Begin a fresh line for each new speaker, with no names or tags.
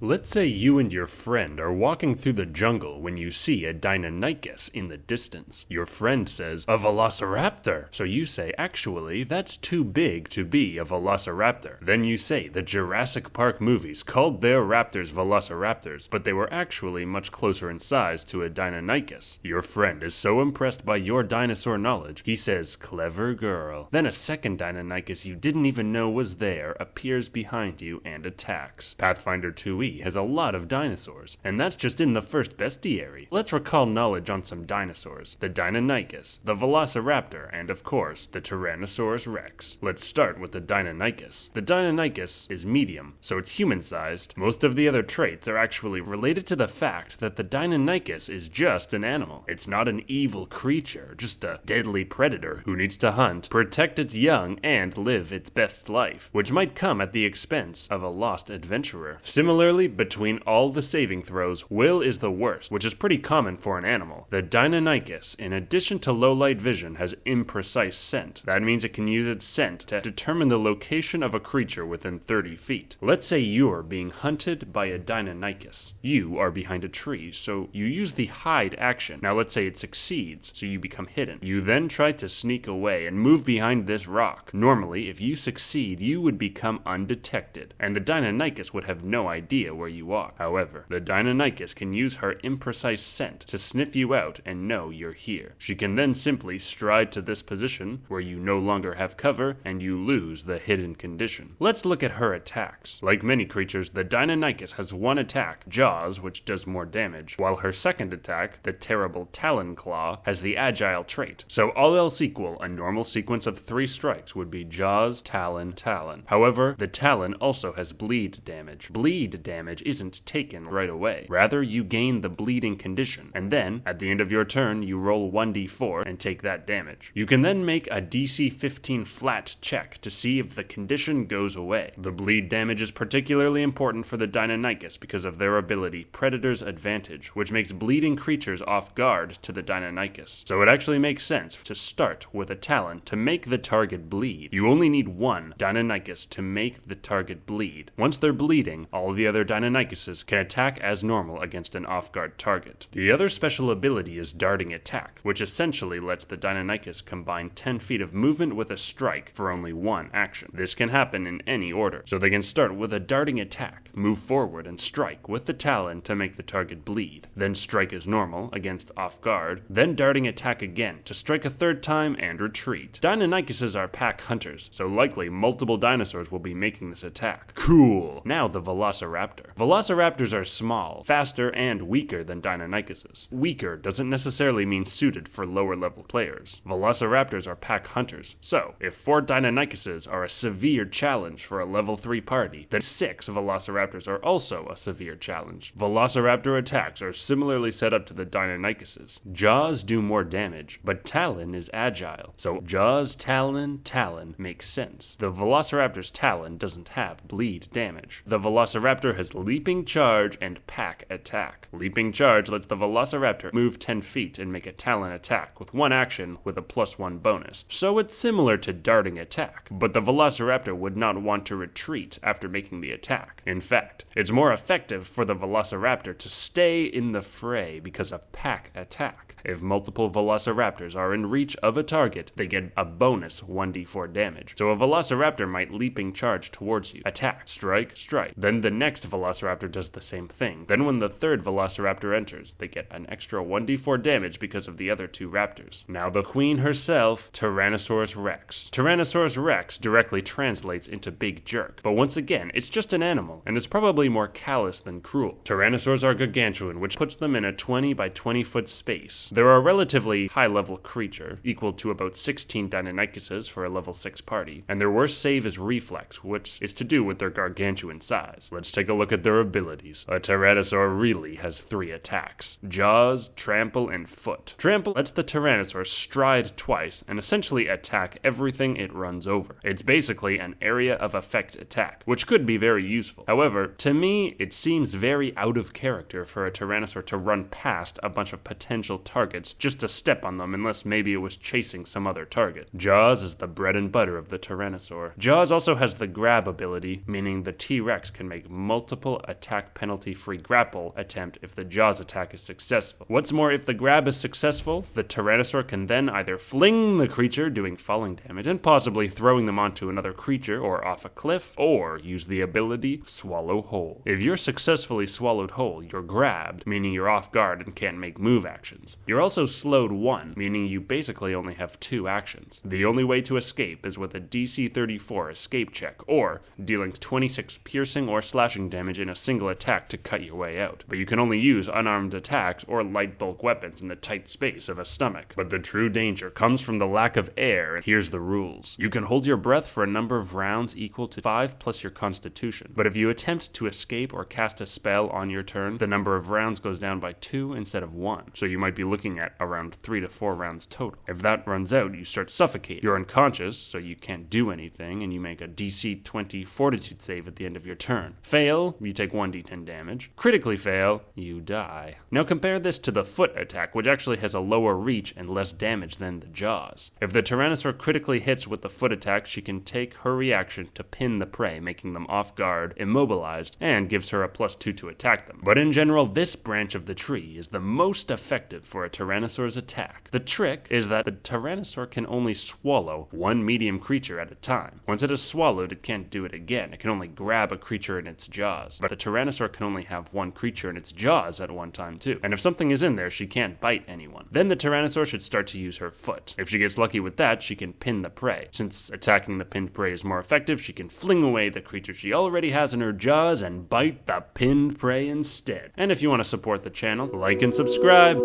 Let's say you and your friend are walking through the jungle when you see a Dynanicus in the distance. Your friend says, "A Velociraptor!" So you say, "Actually, that's too big to be a Velociraptor." Then you say the Jurassic Park movies called their raptors Velociraptors, but they were actually much closer in size to a Dynanicus. Your friend is so impressed by your dinosaur knowledge, he says, "Clever girl." Then a second Dynanicus you didn't even know was there appears behind you and attacks. Pathfinder 2e has a lot of dinosaurs, and that's just in the first bestiary. Let's recall knowledge on some dinosaurs: the Dynanicus, the Velociraptor, and of course, the Tyrannosaurus rex. Let's start with the Dynanicus. The Dynanicus is medium, so it's human-sized. Most of the other traits are actually related to the fact that the Dynanicus is just an animal. It's not an evil creature, just a deadly predator who needs to hunt, protect its young, and live its best life, which might come at the expense of a lost adventurer. Similarly, between all the saving throws, will is the worst, which is pretty common for an animal. The Dynanicus, in addition to low light vision, has imprecise scent. That means it can use its scent to determine the location of a creature within 30 feet. Let's say you're being hunted by a Dynanicus. You are behind a tree, so you use the hide action. Now let's say it succeeds, so you become hidden. You then try to sneak away and move behind this rock. Normally, if you succeed, you would become undetected, and the Dynanicus would have no idea where you are. However, the Dynanicus can use her imprecise scent to sniff you out and know you're here. She can then simply stride to this position, where you no longer have cover, and you lose the hidden condition. Let's look at her attacks. Like many creatures, the Dynanicus has one attack, Jaws, which does more damage, while her second attack, the terrible Talon Claw, has the agile trait. So all else equal, a normal sequence of 3 strikes would be Jaws, Talon, Talon. However, the Talon also has bleed damage. Bleed damage isn't taken right away. Rather, you gain the bleeding condition, and then, at the end of your turn, you roll 1d4 and take that damage. You can then make a DC 15 flat check to see if the condition goes away. The bleed damage is particularly important for the Dynanicus because of their ability Predator's Advantage, which makes bleeding creatures off guard to the Dynanicus. So it actually makes sense to start with a Talon to make the target bleed. You only need one Dynanicus to make the target bleed. Once they're bleeding, all the other Deinonychuses can attack as normal against an off-guard target. The other special ability is Darting Attack, which essentially lets the Dynanicus combine 10 feet of movement with a strike for only one action. This can happen in any order, so they can start with a Darting Attack, move forward and strike with the Talon to make the target bleed, then strike as normal against off-guard, then Darting Attack again to strike a third time and retreat. Deinonychuses are pack hunters, so likely multiple dinosaurs will be making this attack. Cool! Now the Velociraptor. Velociraptors are small, faster, and weaker than Deinonychuses. Weaker doesn't necessarily mean suited for lower level players. Velociraptors are pack hunters, so if 4 Deinonychuses are a severe challenge for a level 3 party, then 6 Velociraptors are also a severe challenge. Velociraptor attacks are similarly set up to the Deinonychuses. Jaws do more damage, but Talon is agile, so Jaws, Talon, Talon makes sense. The Velociraptor's Talon doesn't have bleed damage. The Velociraptor has Leaping Charge and Pack Attack. Leaping Charge lets the Velociraptor move 10 feet and make a Talon attack with one action with a +1 bonus. So it's similar to Darting Attack, but the Velociraptor would not want to retreat after making the attack. In fact, it's more effective for the Velociraptor to stay in the fray because of Pack Attack. If multiple Velociraptors are in reach of a target, they get a bonus 1d4 damage. So a Velociraptor might Leaping Charge towards you, attack, strike, strike. Then the next Velociraptor does the same thing. Then when the third Velociraptor enters, they get an extra 1d4 damage because of the other 2 raptors. Now the queen herself, Tyrannosaurus rex. Tyrannosaurus rex directly translates into big jerk, but once again, it's just an animal, and it's probably more callous than cruel. Tyrannosaurs are gargantuan, which puts them in a 20 by 20 foot space. They're a relatively high-level creature, equal to about 16 Deinonychuses for a level 6 party, and their worst save is Reflex, which is to do with their gargantuan size. Let's take a look at their abilities. A Tyrannosaur really has 3 attacks: Jaws, Trample, and Foot. Trample lets the Tyrannosaur stride twice and essentially attack everything it runs over. It's basically an area of effect attack, which could be very useful. However, to me, it seems very out of character for a Tyrannosaur to run past a bunch of potential targets just to step on them, unless maybe it was chasing some other target. Jaws is the bread and butter of the Tyrannosaur. Jaws also has the grab ability, meaning the T-Rex can make multiple multiple attack penalty-free grapple attempt if the Jaws attack is successful. What's more, if the grab is successful, the Tyrannosaur can then either fling the creature, doing falling damage, and possibly throwing them onto another creature or off a cliff, or use the ability Swallow Whole. If you're successfully swallowed whole, you're grabbed, meaning you're off guard and can't make move actions. You're also slowed 1, meaning you basically only have 2 actions. The only way to escape is with a DC 34 escape check, or dealing 26 piercing or slashing damage in a single attack to cut your way out. But you can only use unarmed attacks or light bulk weapons in the tight space of a stomach. But the true danger comes from the lack of air, and here's the rules. You can hold your breath for a number of rounds equal to 5 plus your constitution. But if you attempt to escape or cast a spell on your turn, the number of rounds goes down by 2 instead of 1. So you might be looking at around 3 to 4 rounds total. If that runs out, you start suffocating. You're unconscious, so you can't do anything, and you make a DC 20 fortitude save at the end of your turn. Fail, you take 1d10 damage. Critically fail, you die. Now compare this to the foot attack, which actually has a lower reach and less damage than the Jaws. If the Tyrannosaur critically hits with the foot attack, she can take her reaction to pin the prey, making them off guard, immobilized, and gives her a +2 to attack them. But in general, this branch of the tree is the most effective for a Tyrannosaur's attack. The trick is that the Tyrannosaur can only swallow one medium creature at a time. Once it is swallowed, it can't do it again. It can only grab a creature in its jaws. But the Tyrannosaur can only have one creature in its jaws at one time too. And if something is in there, she can't bite anyone. Then the Tyrannosaur should start to use her foot. If she gets lucky with that, she can pin the prey. Since attacking the pinned prey is more effective, she can fling away the creature she already has in her jaws and bite the pinned prey instead. And if you want to support the channel, like and subscribe.